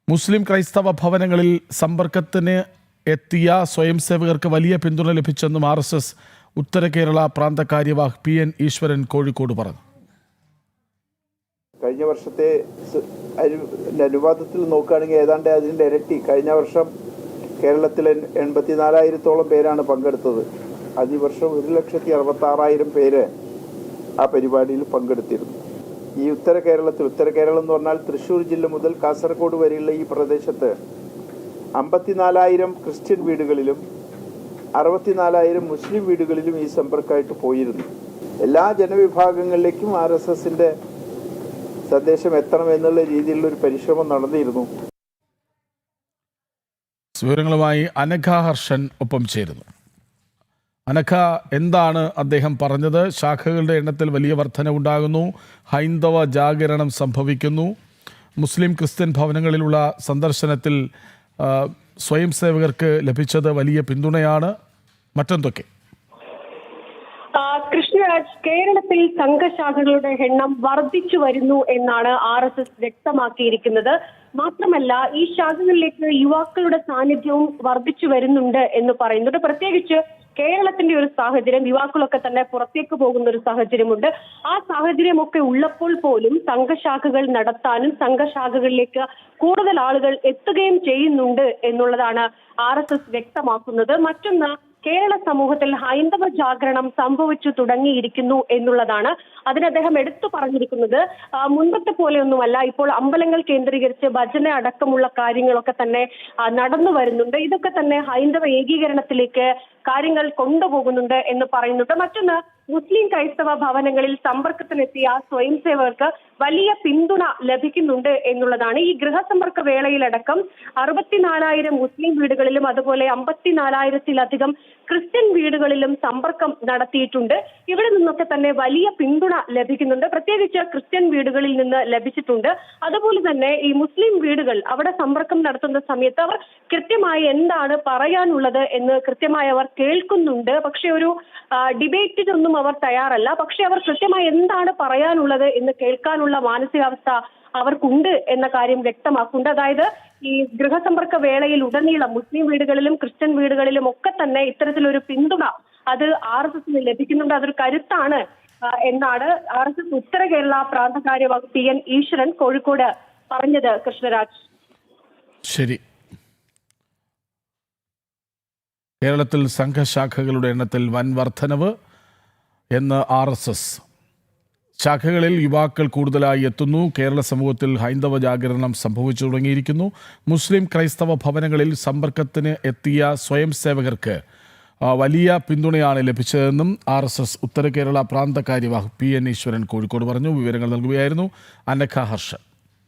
മുസ്ലിം ക്രൈസ്തവ ഭവനങ്ങളിൽ സമ്പർക്കത്തിന് എത്തിയ സ്വയം സേവകർക്ക് വലിയ പിന്തുണ ലഭിച്ചെന്നും RSS ഉത്തര കേരള പ്രാന്ത കാര്യവാഹ് PN ഈശ്വരൻ കോഴിക്കോട് പറഞ്ഞു. കഴിഞ്ഞ വർഷത്തെ അനുപാതത്തിൽ നോക്കുകയാണെങ്കിൽ ഏതാണ്ട് അതിൻ്റെ ഇരട്ടി. കഴിഞ്ഞ വർഷം കേരളത്തിൽ 84,000-ഓളം പേരാണ് പങ്കെടുത്തത്. ഈ വർഷം 1,66,000 പേര് ആ പരിപാടിയിൽ പങ്കെടുത്തിരുന്നു. ഈ ഉത്തര കേരളം എന്ന് പറഞ്ഞാൽ തൃശ്ശൂർ ജില്ല മുതൽ കാസർഗോഡ് വരെയുള്ള ഈ പ്രദേശത്ത് 54,000 ക്രിസ്ത്യൻ വീടുകളിലും 64,000 മുസ്ലിം വീടുകളിലും ഈ സമ്പർക്കമായിട്ട് പോയിരുന്നു. എല്ലാ ജനവിഭാഗങ്ങളിലേക്കും RSSന്റെ സന്ദേശം എത്തണം എന്നുള്ള രീതിയിലുള്ള ഒരു പരിശ്രമം നടന്നിരുന്നു. വിവരങ്ങളുമായി അനഘ ഹർഷൻ ഒപ്പം ചേരുന്നു. അനഘ, എന്താണ് അദ്ദേഹം പറഞ്ഞത്? ശാഖകളുടെ എണ്ണത്തിൽ വലിയ വർധനവുണ്ടാകുന്നു, ഹൈന്ദവ ജാഗരണം സംഭവിക്കുന്നു, മുസ്ലിം ക്രിസ്ത്യൻ ഭവനങ്ങളിലുള്ള സന്ദർശനത്തിൽ സ്വയം സേവകർക്ക് ലഭിച്ചത് വലിയ പിന്തുണയാണ്, മറ്റെന്തൊക്കെ? കൃഷ്ണരാജ്, കേരളത്തിൽ സംഘശാഖകളുടെ എണ്ണം വർദ്ധിച്ചു വരുന്നു എന്നാണ് RSS വ്യക്തമാക്കിയിരിക്കുന്നത്. മാത്രമല്ല, ഈ ശാഖകളിലേക്ക് യുവാക്കളുടെ സാന്നിധ്യവും വർദ്ധിച്ചു വരുന്നുണ്ട് എന്ന് പറയുന്നുണ്ട്. പ്രത്യേകിച്ച് കേരളത്തിന്റെ ഒരു സാഹചര്യം, യുവാക്കളൊക്കെ തന്നെ പുറത്തേക്ക് പോകുന്ന ഒരു സാഹചര്യമുണ്ട്. ആ സാഹചര്യമൊക്കെ ഉള്ളപ്പോൾ പോലും സംഘശാഖകൾ നടത്താനും സംഘശാഖകളിലേക്ക് കൂടുതൽ ആളുകൾ എത്തുകയും ചെയ്യുന്നുണ്ട് എന്നുള്ളതാണ് RSS വ്യക്തമാക്കുന്നത്. മറ്റൊന്ന്, കേരള സമൂഹത്തിൽ ഹൈന്ദവ ജാഗരണം സംഭവിച്ചു തുടങ്ങിയിരിക്കുന്നു എന്നുള്ളതാണ്. അതിന് അദ്ദേഹം എടുത്തു പറഞ്ഞിരിക്കുന്നത് മുൻപത്തെ പോലെയൊന്നുമല്ല, ഇപ്പോൾ അമ്പലങ്ങൾ കേന്ദ്രീകരിച്ച് ഭജന അടക്കമുള്ള കാര്യങ്ങളൊക്കെ തന്നെ നടന്നു വരുന്നുണ്ട്. ഇതൊക്കെ തന്നെ ഹൈന്ദവ ഏകീകരണത്തിലേക്ക് കാര്യങ്ങൾ കൊണ്ടുപോകുന്നുണ്ട് എന്ന് പറയുന്നുണ്ട്. മറ്റൊന്ന്, മുസ്ലിം ക്രൈസ്തവ ഭവനങ്ങളിൽ സമ്പർക്കത്തിനെത്തിയ സ്വയം സേവകർക്ക് വലിയ പിന്തുണ ലഭിക്കുന്നുണ്ട് എന്നുള്ളതാണ്. ഈ ഗൃഹസമ്പർക്ക വേളയിലടക്കം 64,000 മുസ്ലിം വീടുകളിലും അതുപോലെ 54,000-ലധികം ക്രിസ്ത്യൻ വീടുകളിലും സമ്പർക്കം നടത്തിയിട്ടുണ്ട്. ഇവിടെ നിന്നൊക്കെ തന്നെ വലിയ പിന്തുണ ലഭിക്കുന്നുണ്ട്. പ്രത്യേകിച്ച് ക്രിസ്ത്യൻ വീടുകളിൽ നിന്ന് ലഭിച്ചിട്ടുണ്ട്. അതുപോലെ തന്നെ ഈ മുസ്ലിം വീടുകൾ അവിടെ സമ്പർക്കം നടത്തുന്ന സമയത്ത് അവർ കൃത്യമായി എന്താണ് പറയാനുള്ളത് എന്ന് കൃത്യമായി അവർ കേൾക്കുന്നുണ്ട്. പക്ഷെ ഒരു ഡിബേറ്റിനൊന്നും അവർ തയ്യാറല്ല. പക്ഷെ അവർ കൃത്യമായി എന്താണ് പറയാനുള്ളത് എന്ന് കേൾക്കാനുള്ള മാനസികാവസ്ഥ അവർക്കുണ്ട് എന്ന കാര്യം വ്യക്തമാക്കുന്നുണ്ട്. അതായത് ഈ ഗൃഹസമ്പർക്ക വേളയിൽ ഉടനീളം മുസ്ലിം വീടുകളിലും ക്രിസ്ത്യൻ വീടുകളിലും ഒക്കെ തന്നെ ഇത്തരത്തിലൊരു പിന്തുണ അത് RSSന് ലഭിക്കുന്നുണ്ട്. അതൊരു കരുത്താണ് എന്നാണ് RSS ഉത്തര കേരള പ്രാന്ത കാര്യവാഹ് PN ഈശ്വരൻ കോഴിക്കോട് പറഞ്ഞത്. കൃഷ്ണരാജ്, ശരി. കേരളത്തിൽ സംഘശാഖകളുടെ എണ്ണത്തിൽ വൻ വർധനവ് എന്ന് RSS. ശാഖകളിൽ യുവാക്കൾ കൂടുതലായി എത്തുന്നു. കേരള സമൂഹത്തിൽ ഹൈന്ദവ ജാഗരണം സംഭവിച്ചു തുടങ്ങിയിരിക്കുന്നു. മുസ്ലിം ക്രൈസ്തവ ഭവനങ്ങളിൽ സമ്പർക്കത്തിന് എത്തിയ സ്വയം സേവകർക്ക് വലിയ പിന്തുണയാണ് ലഭിച്ചതെന്നും RSS ഉത്തര കേരള പ്രാന്ത കാര്യവാഹ് PN ഈശ്വരൻ കോഴിക്കോട് പറഞ്ഞു. വിവരങ്ങൾ നൽകുകയായിരുന്നു അനഘ ഹർഷൻ.